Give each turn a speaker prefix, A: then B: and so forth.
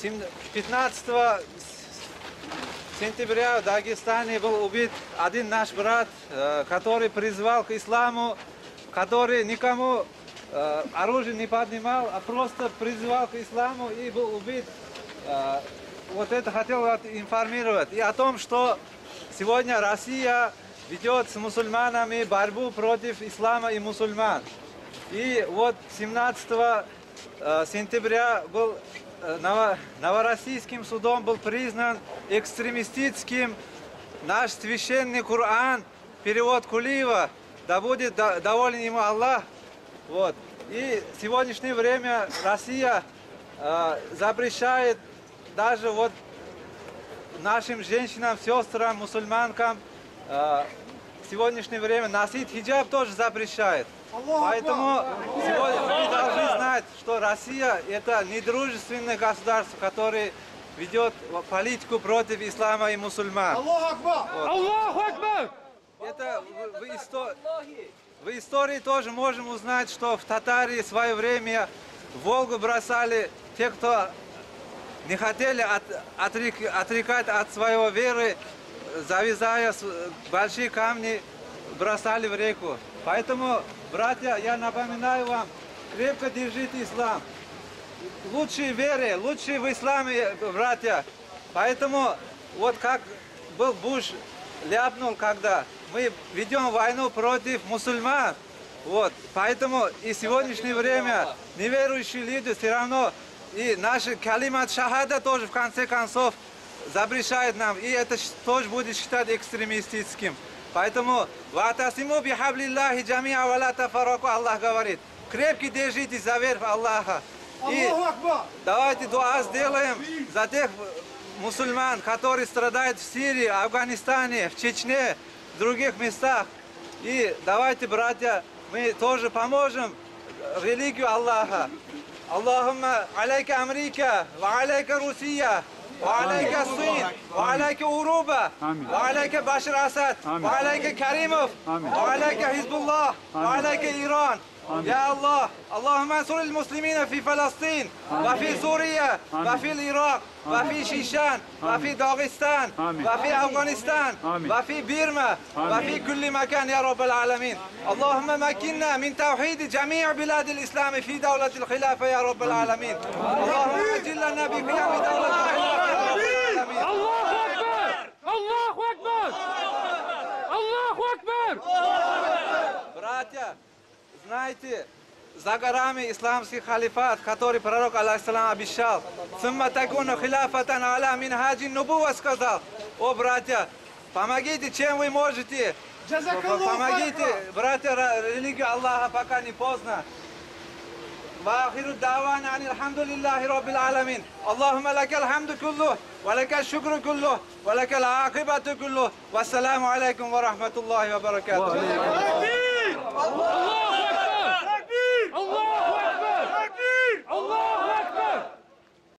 A: 15 сентября в Дагестане был убит один наш брат, который призвал к исламу, который никому оружие не поднимал, а просто призывал к исламу и был убит. Вот это хотел информировать. И о том, что сегодня Россия ведет с мусульманами борьбу против ислама и мусульман. И вот 17 сентября был Новороссийским судом был признан экстремистским наш священный Коран, перевод Кулиева, да будет доволен ему Аллах. Вот. И в сегодняшнее время Россия запрещает даже вот нашим женщинам, сестрам, мусульманкам в сегодняшнее время носить хиджаб тоже запрещает. Поэтому сегодня мы должны знать, что Россия это недружественное государство, которое ведет политику против ислама и мусульман.
B: Аллаху Акбар!
A: Это в истории тоже можем узнать, что в Татарии в свое время Волгу бросали те, кто не хотели отрекать от своего веры, завязая большие камни, бросали в реку. Поэтому, братья, я напоминаю вам, крепко держите ислам. Лучшие веры, лучшие в исламе, братья. Поэтому, вот как был Буш ляпнул, когда мы ведем войну против мусульман. Вот. Поэтому и в сегодняшнее время неверующие люди все равно, и наши калимат шахада тоже в конце концов запрещает нам, и это тоже будет считать экстремистическим. Поэтому «Ватасиму бихаблиллахи джамиа ва ла тафарраку» Аллах говорит, крепко держитесь за верх Аллаха. И давайте дуа сделаем за тех мусульман, которые страдают в Сирии, Афганистане, в Чечне, в других местах. И давайте, братья, мы тоже поможем религию Аллаха. Аллахумма алейка Америка, ва алейка Русия, وعليك الصين وعليك أوروبا وعليك بشار أسد وعليك كريموف وعليك حزب الله وعليك إيران يا الله اللهم انصر المسلمين في فلسطين وفي سوريا وفي العراق وفي شيشان وفي داغستان وفي أفغانستان وفي بيرما وفي كل مكان يا رب العالمين اللهم مكننا من توحيد جميع بلاد الإسلام في دولة الخلافة يا رب العالمين اللهم أجل لنا بقيام دولة الخلافة يا رب العالمين
B: الله أكبر الله أكبر الله أكبر.
A: Братья, знаете, за горами исламский халифат, который пророк алейхиссалам обещал, «Сумма такуну хиляфатан аля минхаджи нубуа» сказал. О, братья, помогите, чем вы можете. Помогите, братья, религию Аллаха, пока не поздно. وآخر الدعوانا أن الحمد لله رب العالمين اللهم لك الحمد كله ولك الشكر كله ولك العاقبة كله والسلام عليكم ورحمة الله وبركاته.
B: الله أكبر الله أكبر الله أكبر الله